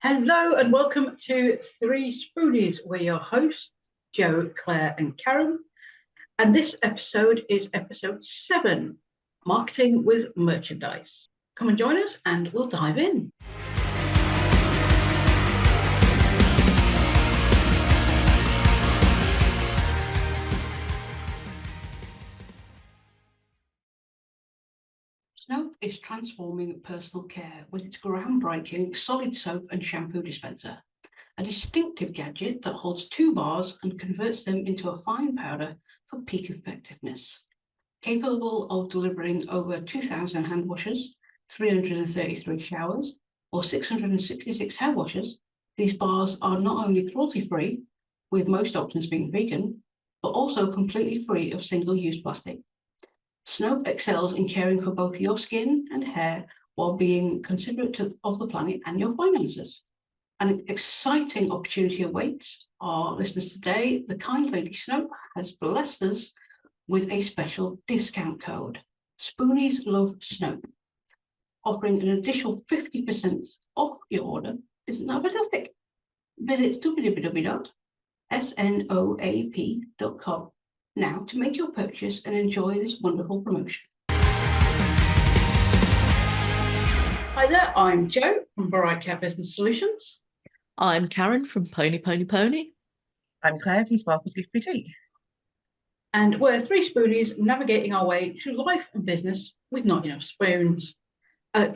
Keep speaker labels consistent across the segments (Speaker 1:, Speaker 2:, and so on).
Speaker 1: Hello and welcome to 3Spoonies. We're your hosts, Joe, Claire and Karen. And this episode is episode 7, Marketing with Merchandise. Come and join us and we'll dive in. Snoap is transforming personal care with its groundbreaking solid soap and shampoo dispenser, a distinctive gadget that holds 2 bars and converts them into a fine powder for peak effectiveness. Capable of delivering over 2,000 hand washes, 333 showers, or 666 hair washes, these bars are not only cruelty-free, with most options being vegan, but also completely free of single-use plastic. Snoap excels in caring for both your skin and hair while being considerate of the planet and your finances. An exciting opportunity awaits our listeners today. The kind lady Snoap has blessed us with a special discount code, Spoonies Love Snoap, offering an additional 50% off your order. Isn't that fantastic? Visit www.snoap.com now to make your purchase and enjoy this wonderful promotion. Hi there, I'm Joe from Variety Care Business Solutions.
Speaker 2: I'm Karen from Pony Pony Pony.
Speaker 3: I'm Claire from Sparkles Gift Boutique.
Speaker 1: And we're 3Spoonies navigating our way through life and business with not enough spoons.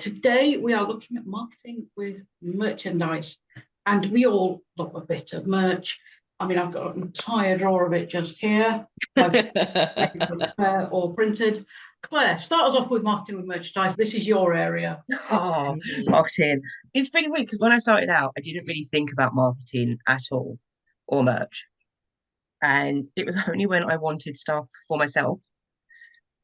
Speaker 1: Today we are looking at marketing with merchandise, and we all love a bit of merch. I mean, I've got an entire drawer of it just here. Spare or printed. Claire, start us off with marketing with merchandise. This is your area.
Speaker 3: Oh, marketing. It's really weird because when I started out, I didn't really think about marketing at all or merch. And it was only when I wanted stuff for myself.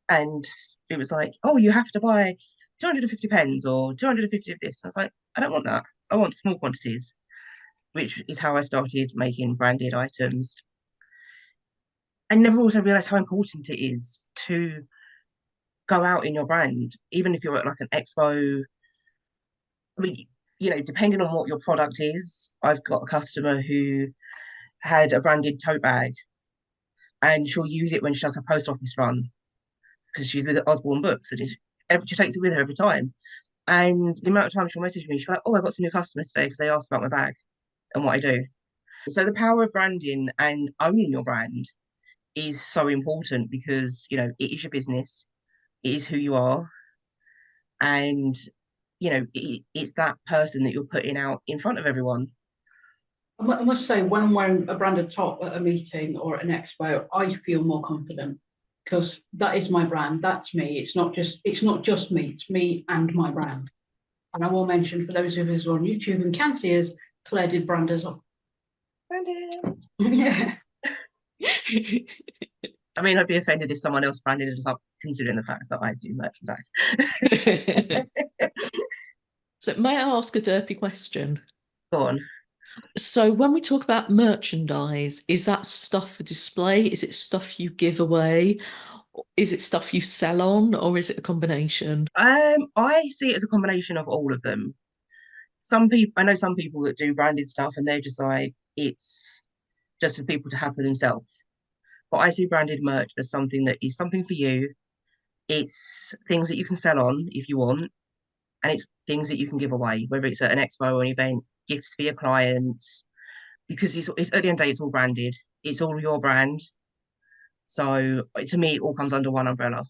Speaker 3: And it was like, oh, you have to buy 250 pens or 250 of this. I was like, I don't want that. I want small quantities, which is how I started making branded items. I never also realised how important it is to go out in your brand, even if you're at like an expo. I mean, depending on what your product is, I've got a customer who had a branded tote bag and she'll use it when she does her post office run because she's with Osborne Books and she takes it with her every time. And the amount of times she'll message me, she's like, oh, I got some new customers today because they asked about my bag and what I do. So the power of branding and owning your brand is so important because, it is your business, it is who you are, and, it's that person that you're putting out in front of everyone.
Speaker 1: I must say, when I'm wearing a branded top at a meeting or at an expo, I feel more confident because that is my brand. That's me. It's not just me. It's me and my brand. And I will mention for those of us who are on YouTube and can see us, Claire did brand us off.
Speaker 3: Branded.
Speaker 1: Yeah.
Speaker 3: I mean, I'd be offended if someone else branded us up, considering the fact that I do merchandise.
Speaker 2: So may I ask a derpy question?
Speaker 3: Go on.
Speaker 2: So when we talk about merchandise, is that stuff for display? Is it stuff you give away? Is it stuff you sell on, or is it a combination?
Speaker 3: I see it as a combination of all of them. I know some people that do branded stuff and they're just like, it's just for people to have for themselves. But I see branded merch as something that is something for you. It's things that you can sell on if you want, and it's things that you can give away, whether it's at an expo or an event, gifts for your clients, because it's at the end of the day, it's all branded. It's all your brand. So to me, it all comes under one umbrella.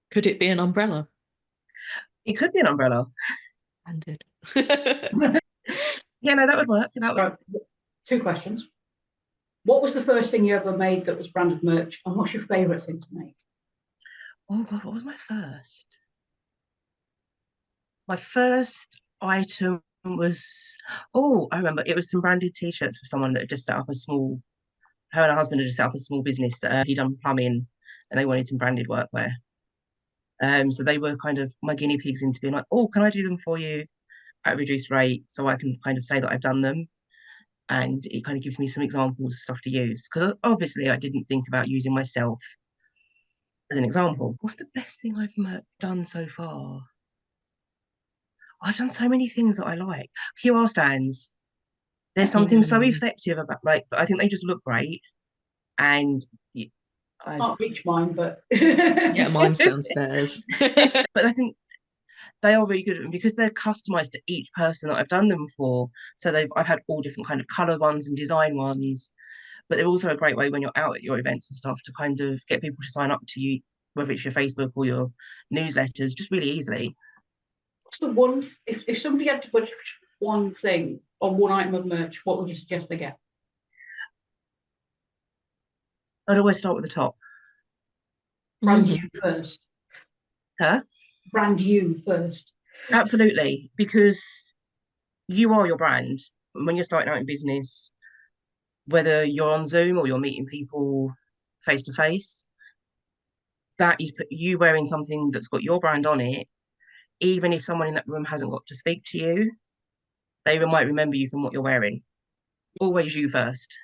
Speaker 2: Could it be an umbrella?
Speaker 3: It could be an umbrella.
Speaker 2: Branded.
Speaker 3: Yeah, no, that would work.
Speaker 1: Right. 2 questions. What was the first thing you ever made that was branded merch, and what's your favourite thing to make?
Speaker 3: Oh God, what was my first? My first item was, I remember it was some branded t-shirts for someone that had just set up her and her husband had just set up a small business. He'd done plumbing and they wanted some branded workwear. So they were kind of my guinea pigs into being like, oh, can I do them for you at a reduced rate so I can kind of say that I've done them? And it kind of gives me some examples of stuff to use. Because obviously I didn't think about using myself as an example. What's the best thing I've done so far? I've done so many things that I like. QR stands. There's something so effective about, like, I think they just look great. And
Speaker 1: I can't reach mine, but
Speaker 2: Yeah, mine's downstairs.
Speaker 3: but I think they are really good, and because they're customized to each person that I've done them for. So I've had all different kind of color ones and design ones, but they're also a great way when you're out at your events and stuff to kind of get people to sign up to you, whether it's your Facebook or your newsletters, just really easily.
Speaker 1: what's the one, if somebody had to budget one thing or one item of merch, what would you suggest they get?
Speaker 3: I'd always start with the top.
Speaker 1: Brand you first.
Speaker 3: Huh?
Speaker 1: Brand you first.
Speaker 3: Absolutely, because you are your brand. When you're starting out in business, whether you're on Zoom or you're meeting people face to face, that is you wearing something that's got your brand on it. Even if someone in that room hasn't got to speak to you, they might remember you from what you're wearing. Always you first,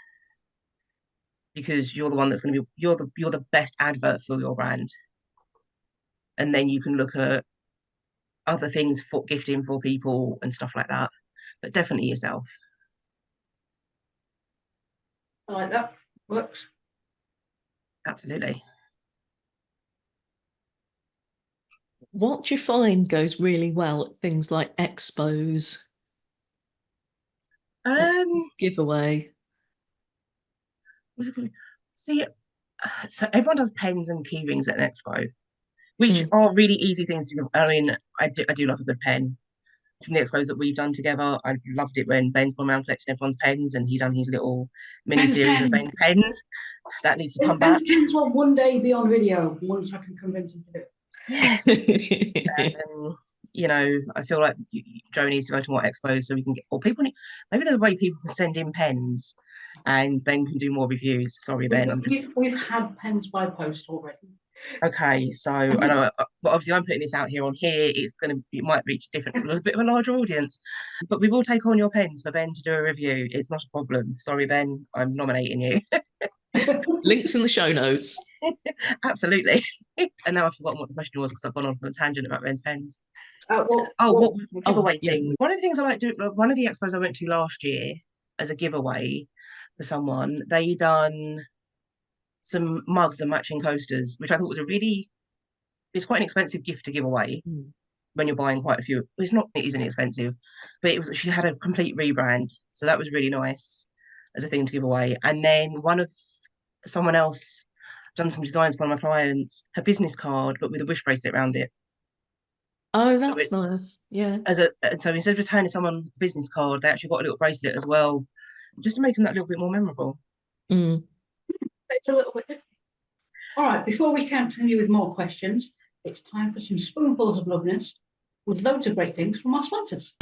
Speaker 3: because you're the one that's going to be you're the best advert for your brand, and then you can look at other things for gifting for people and stuff like that. But definitely yourself.
Speaker 1: I like that. Works.
Speaker 3: Absolutely.
Speaker 2: What do you find goes really well at things like expos? Giveaway.
Speaker 3: See, so everyone does pens and key rings at an expo, which are really easy things to give. I mean, I do love a good pen. From the expos that we've done together, I loved it when Ben's gone around collecting everyone's pens and he done his little mini series of Ben's pens. That needs to come back.
Speaker 1: Pens will one day be on video once I can convince him to do it.
Speaker 3: Yes. You know, I feel like Joe needs to go to more expos so we can get, or people need, maybe there's a way people can send in pens and Ben can do more reviews. Sorry, Ben.
Speaker 1: We've had pens by post already.
Speaker 3: Okay, so I know, but obviously I'm putting this out here on here. It might reach a bit of a larger audience, but we will take on your pens for Ben to do a review. It's not a problem. Sorry, Ben, I'm nominating you.
Speaker 2: Links in the show notes.
Speaker 3: Absolutely. And now I've forgotten what the question was because I've gone on for a tangent about Ben's pens.
Speaker 1: What
Speaker 3: giveaway thing? One of the things I like doing, one of the expos I went to last year as a giveaway for someone, they done some mugs and matching coasters, which I thought was it's quite an expensive gift to give away when you're buying quite a few. It isn't expensive, but she had a complete rebrand. So that was really nice as a thing to give away. And then someone else done some designs for one of my clients, her business card, but with a wish bracelet around it.
Speaker 2: Oh, that's nice. Yeah.
Speaker 3: So instead of just handing someone a business card, they actually got a little bracelet as well, just to make them that little bit more memorable.
Speaker 1: It's a little bit different. All right, before we continue with more questions, it's time for some spoonfuls of loveness with loads of great things from our sponsors.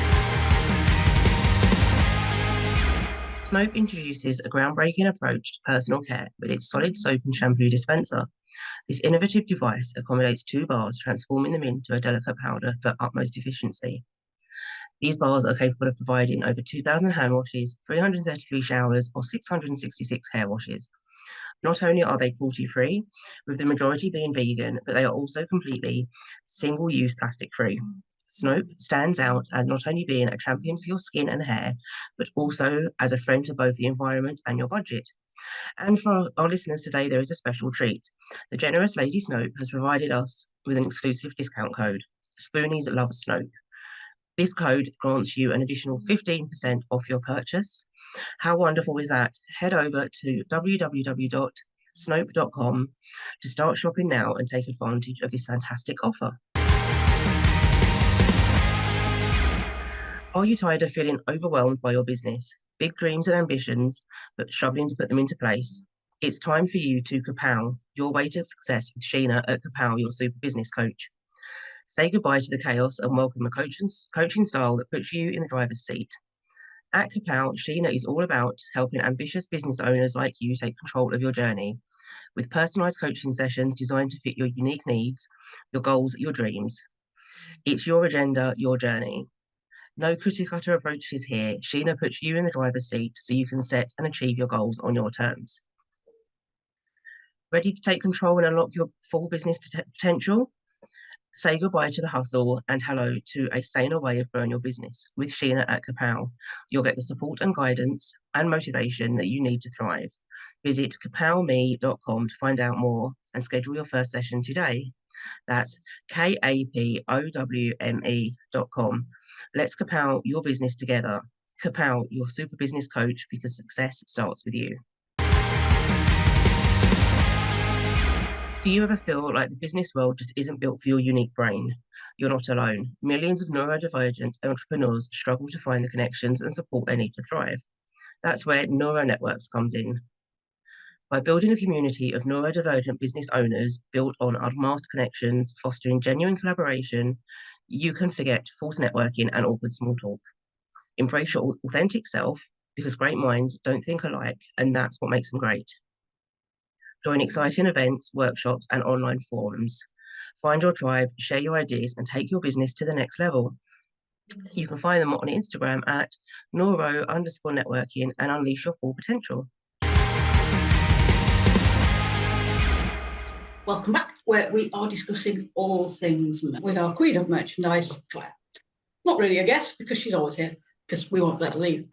Speaker 3: Snoap introduces a groundbreaking approach to personal care with its solid soap and shampoo dispenser. This innovative device accommodates 2 bars, transforming them into a delicate powder for utmost efficiency. These bars are capable of providing over 2,000 hand washes, 333 showers, or 666 hair washes. Not only are they cruelty-free, with the majority being vegan, but they are also completely single-use plastic-free. Snoap stands out as not only being a champion for your skin and hair, but also as a friend to both the environment and your budget. And for our listeners today, there is a special treat. The generous Lady Snoap has provided us with an exclusive discount code. Spoonies love Snoap. This code grants you an additional 15% off your purchase. How wonderful is that? Head over to www.snoap.com to start shopping now and take advantage of this fantastic offer. Are you tired of feeling overwhelmed by your business? Big dreams and ambitions, but struggling to put them into place? It's time for you to KAPOW, your way to success with Sheena at KAPOW, your super business coach. Say goodbye to the chaos and welcome a coaching style that puts you in the driver's seat. At KAPOW, Sheena is all about helping ambitious business owners like you take control of your journey, with personalised coaching sessions designed to fit your unique needs, your goals, your dreams. It's your agenda, your journey. No cookie-cutter approaches here. Sheena puts you in the driver's seat so you can set and achieve your goals on your terms. Ready to take control and unlock your full business potential? Say goodbye to the hustle and hello to a saner way of growing your business. With Sheena at KAPOW, you'll get the support and guidance and motivation that you need to thrive. Visit kapowme.com to find out more and schedule your first session today. That's KAPOWME.com. Let's KAPOW your business together. KAPOW, your super business coach, because success starts with you. Do you ever feel like the business world just isn't built for your unique brain? You're not alone. Millions of neurodivergent entrepreneurs struggle to find the connections and support they need to thrive. That's where Neuro Networks comes in. By building a community of neurodivergent business owners built on unmasked connections, fostering genuine collaboration, you can forget false networking and awkward small talk. Embrace your authentic self, because great minds don't think alike, and that's what makes them great. Join exciting events, workshops, and online forums. Find your tribe, share your ideas, and take your business to the next level. You can find them on Instagram at neuro_networking and unleash your full potential.
Speaker 1: Welcome back, where we are discussing all things with our Queen of Merchandise, Claire. Not really a guest, because she's always here, because we won't let her leave.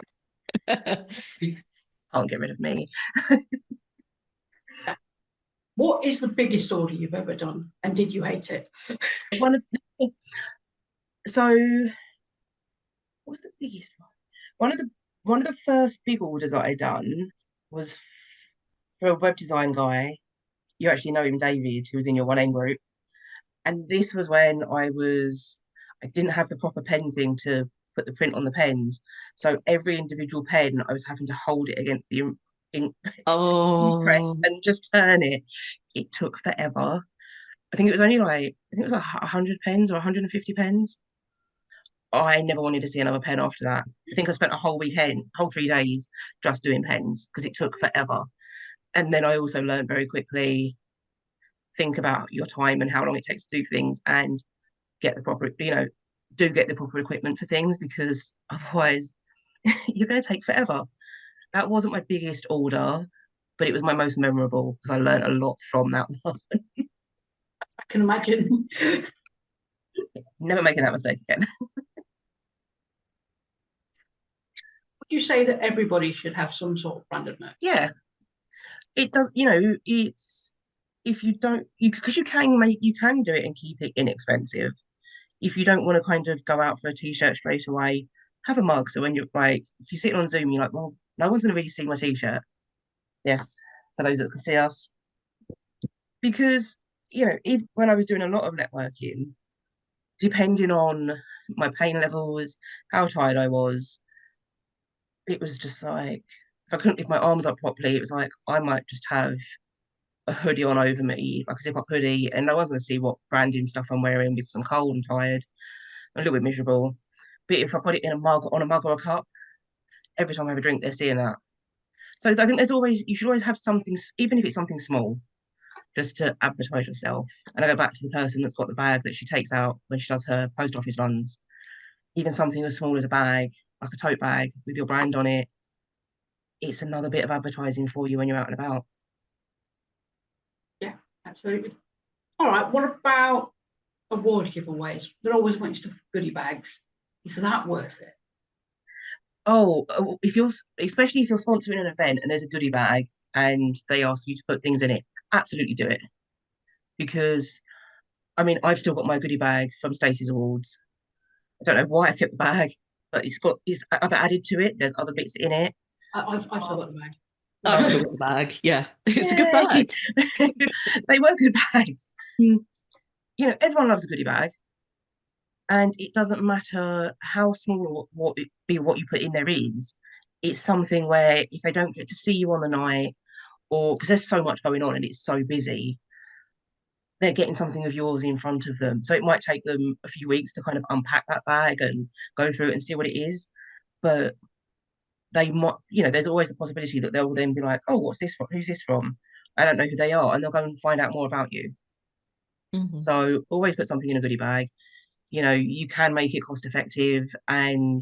Speaker 3: Can't get rid of me.
Speaker 1: What is the biggest order you've ever done, and did you hate it?
Speaker 3: So, what was the biggest one? One of the first big orders that I done was for a web design guy. You actually know him, David, who was in your 1N group. And this was when I didn't have the proper pen thing to put the print on the pens. So every individual pen, I was having to hold it against the ink press and just turn it. It took forever. I think it was 100 pens or 150 pens. I never wanted to see another pen after that. I think I spent a whole 3 days just doing pens because it took forever. And then I also learned very quickly, think about your time and how long it takes to do things, and get the proper, get the proper equipment for things, because otherwise you're going to take forever. That wasn't my biggest order, but it was my most memorable because I learned a lot from that one.
Speaker 1: I can imagine.
Speaker 3: Never making that mistake again.
Speaker 1: Would you say that everybody should have some sort of branded merch?
Speaker 3: Yeah, it does. It's, if you don't, because you can do it and keep it inexpensive. If you don't want to kind of go out for a t-shirt straight away, have a mug. So when you're like, if you're sitting on Zoom, you're like, well, no one's going to really see my t-shirt. Yes, for those that can see us. Because, when I was doing a lot of networking, depending on my pain levels, how tired I was, it was just like, if I couldn't lift my arms up properly, it was like, I might just have a hoodie on over me, like a zip-up hoodie, and no one's going to see what branding stuff I'm wearing because I'm cold and tired, I'm a little bit miserable. But if I put it in a mug, on a mug or a cup, every time I have a drink, they're seeing that. So I think you should always have something, even if it's something small, just to advertise yourself. And I go back to the person that's got the bag that she takes out when she does her post office runs. Even something as small as a bag, like a tote bag with your brand on it, it's another bit of advertising for you when you're out and about.
Speaker 1: Yeah, absolutely. All right, what about award giveaways? They're always a bunch of goodie bags. Is that worth it?
Speaker 3: Oh, especially if you're sponsoring an event and there's a goodie bag and they ask you to put things in it, absolutely do it. Because, I mean, I've still got my goodie bag from Stacey's Awards. I don't know why I've kept the bag, but I've added to it. There's other bits in it.
Speaker 1: I've still got the bag.
Speaker 2: I've still got the bag. Yeah, it's a good bag.
Speaker 3: They were good bags. Everyone loves a goodie bag. And it doesn't matter how small or what you put in there is. It's something where if they don't get to see you on the night, or because there's so much going on and it's so busy, they're getting something of yours in front of them. So it might take them a few weeks to kind of unpack that bag and go through it and see what it is. But they might, there's always a possibility that they'll then be like, oh, what's this from? Who's this from? I don't know who they are. And they'll go and find out more about you.
Speaker 2: Mm-hmm.
Speaker 3: So always put something in a goodie bag. You can make it cost effective, and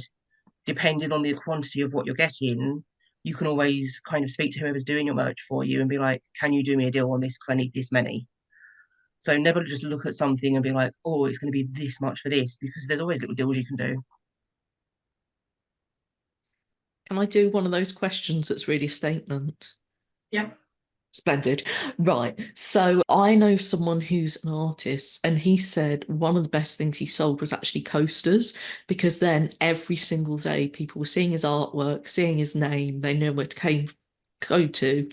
Speaker 3: depending on the quantity of what you're getting, you can always kind of speak to whoever's doing your merch for you and be like, can you do me a deal on this because I need this many? So never just look at something and be like, oh, it's going to be this much for this, because there's always little deals you can do.
Speaker 2: Can I do one of those questions that's really a statement?
Speaker 1: Yeah.
Speaker 2: Splendid. Right. So I know someone who's an artist, and he said one of the best things he sold was actually coasters, because then every single day people were seeing his artwork, seeing his name, they know where to go to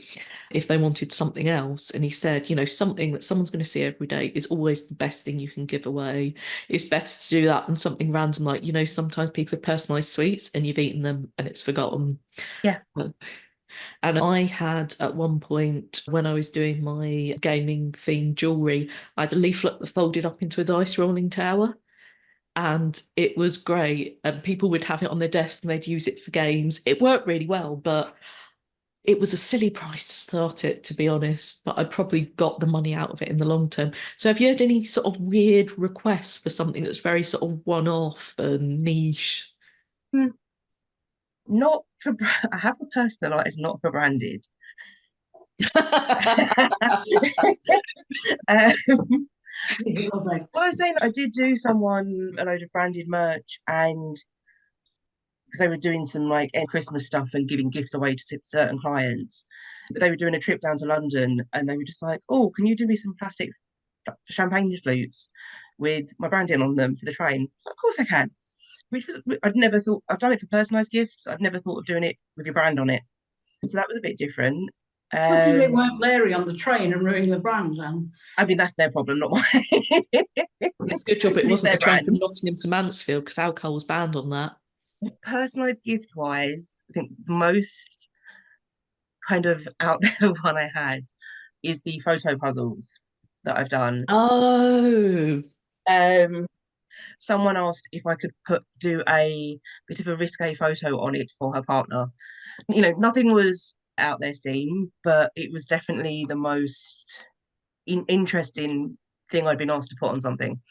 Speaker 2: if they wanted something else. And he said, you know, something that someone's going to see every day is always the best thing you can give away. It's better to do that than something random, like, you know, sometimes people have personalised sweets and you've eaten them and it's forgotten.
Speaker 3: Yeah.
Speaker 2: And I had at one point, when I was doing my gaming themed jewellery, I had a leaflet that folded up into a dice rolling tower. And it was great. And people would have it on their desk and they'd use it for games. It worked really well, but it was a silly price to start it, to be honest. But I probably got the money out of it in the long term. So have you had any sort of weird requests for something that's very sort of one-off and niche?
Speaker 3: Not for, I have a personalised, not for branded. um,
Speaker 1: Lovely.
Speaker 3: Well, I was saying I did do someone a load of branded merch, and because they were doing some like Christmas stuff and giving gifts away to certain clients, but they were doing a trip down to London, and they were just like, "Oh, can you do me some plastic champagne flutes with my branding on them for the train?" So of course I can. Which was, I'd never thought, I've done it for personalised gifts. I've never thought of doing it with your brand on it. So that was a bit different.
Speaker 1: Hopefully they weren't Larry on the train and ruining the brand then.
Speaker 3: I mean, that's their problem, not mine.
Speaker 2: It's a good job it
Speaker 3: It's
Speaker 2: wasn't
Speaker 3: their
Speaker 2: the train from
Speaker 3: brand.
Speaker 2: Nottingham to Mansfield, because alcohol was banned on that.
Speaker 3: Personalised gift wise, I think the most kind of out there one I had is the photo puzzles that I've done.
Speaker 2: Oh,
Speaker 3: Um, Someone asked if I could do a bit of a risque photo on it for her partner. You know, nothing was out there seen, but it was definitely the most interesting thing I'd been asked to put on something.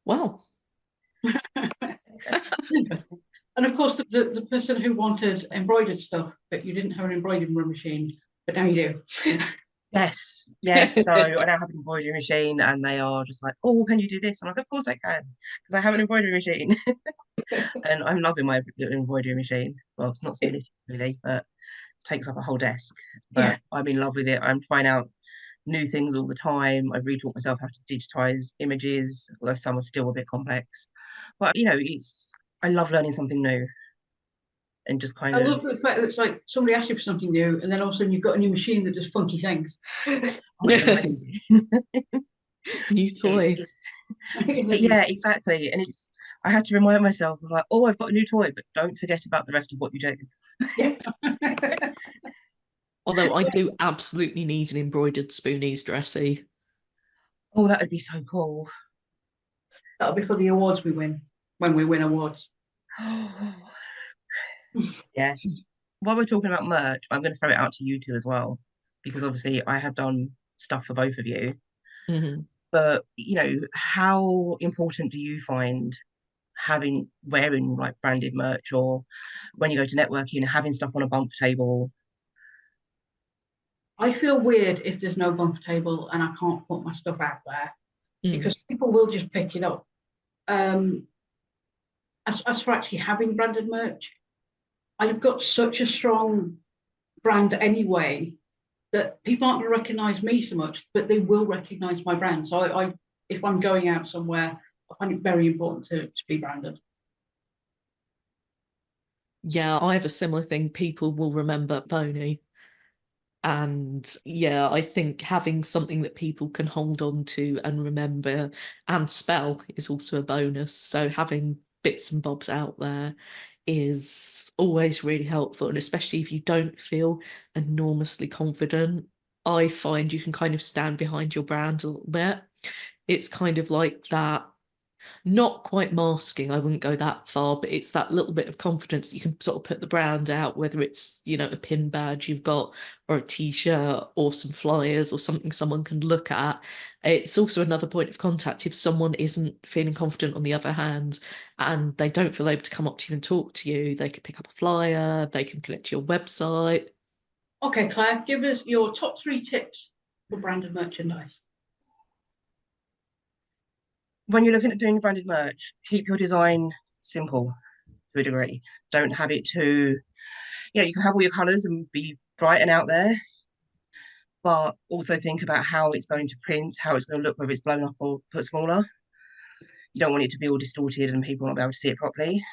Speaker 2: wow.
Speaker 1: Interesting. And of course, the person who wanted embroidered stuff, but you didn't have an embroidery machine, but now you do.
Speaker 3: Yes, yes. So I now have an embroidery machine, and they are just like, "Oh, can you do this?" I'm like, "Of course I can," because I have an embroidery machine, and I'm loving my little embroidery machine. Well, it's not so little really, but it takes up a whole desk.
Speaker 1: Yeah.
Speaker 3: But I'm in love with it. I'm trying out new things all the time. I've retaught myself how to digitize images, although some are still a bit complex. But you know, I love learning something new and just kind
Speaker 1: I
Speaker 3: of,
Speaker 1: love the fact that it's like somebody asks you for something new, and then all of a sudden you've got a new machine that does funky things.
Speaker 3: oh, it's amazing.
Speaker 2: New toy.
Speaker 3: Yeah, exactly. And I had to remind myself of like, oh, I've got a new toy, but don't forget about the rest of what you do.
Speaker 1: Yeah.
Speaker 2: Although I do absolutely need an embroidered Spoonies dressy.
Speaker 3: Oh, that would be so cool.
Speaker 1: That'll be for the awards we win, when we win awards.
Speaker 3: Yes. While we're talking about merch, I'm going to throw it out to you two as well, because obviously I have done stuff for both of you.
Speaker 2: Mhm.
Speaker 3: But you know, how important do you find wearing like branded merch, or when you go to networking, having stuff on a bump table?
Speaker 1: I feel weird if there's no bumper table and I can't put my stuff out there,
Speaker 2: Mm.
Speaker 1: because people will just pick it up. As for actually having branded merch, I've got such a strong brand anyway that people aren't going to recognize me so much, but they will recognize my brand. So if I'm going out somewhere, I find it very important to be branded.
Speaker 2: Yeah, I have a similar thing. People will remember Pony. And yeah, I think having something that people can hold on to and remember and spell is also a bonus. So having bits and bobs out there is always really helpful. And especially if you don't feel enormously confident, I find you can kind of stand behind your brand a little bit. It's kind of like that, not quite masking, I wouldn't go that far, but it's that little bit of confidence that you can sort of put the brand out, whether it's, you know, a pin badge you've got, or a t-shirt, or some flyers, or something someone can look at. It's also another point of contact if someone isn't feeling confident on the other hand, and they don't feel able to come up to you and talk to you. They could pick up a flyer, they can connect to your website.
Speaker 1: Okay, Claire, give us your top 3 tips for branded merchandise.
Speaker 3: when you're looking at doing branded merch, keep your design simple to a degree. Don't have it too, you can have all your colours and be bright and out there, but also think about how it's going to print, how it's going to look, whether it's blown up or put smaller. You don't want it to be all distorted and people not be able to see it properly.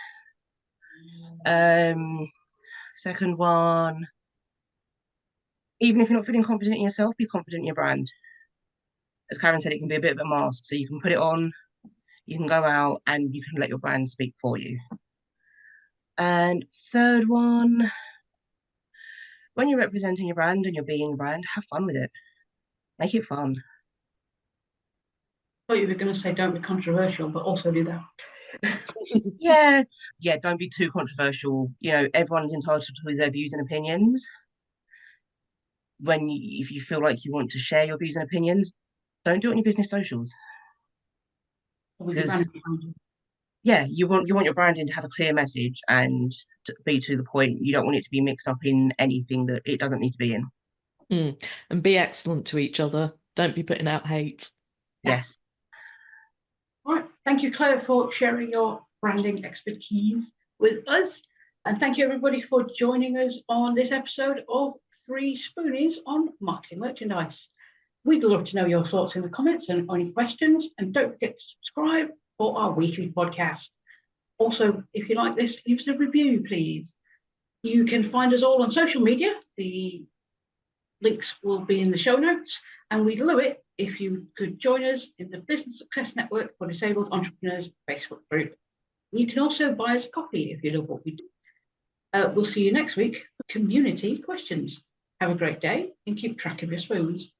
Speaker 3: Second one, even if you're not feeling confident in yourself, be confident in your brand. As Karen said, it can be a bit of a mask, so you can put it on, you can go out and you can let your brand speak for you. And third one, when you're representing your brand and you're being a brand, have fun with it. Make it fun.
Speaker 1: I thought you were going to say don't be controversial, but also do that.
Speaker 3: Yeah, don't be too controversial. Everyone's entitled to their views and opinions. If you feel like you want to share your views and opinions, don't do it on your business socials.
Speaker 1: With your
Speaker 3: Because
Speaker 1: brand behind you.
Speaker 3: you want your branding to have a clear message and to be to the point. You don't want it to be mixed up in anything that it doesn't need to be in.
Speaker 2: And be excellent to each other. Don't be putting out hate.
Speaker 3: Yes.
Speaker 1: All right. Thank you, Claire, for sharing your branding expertise with us. And thank you, everybody, for joining us on this episode of 3Spoonies on marketing merchandise. We'd love to know your thoughts in the comments and any questions. And don't forget to subscribe for our weekly podcast. Also, if you like this, leave us a review, please. You can find us all on social media. The links will be in the show notes. And we'd love it if you could join us in the Business Success Network for Disabled Entrepreneurs Facebook group. You can also buy us a copy if you love what we do. We'll see you next week for community questions. Have a great day and keep track of your spoons.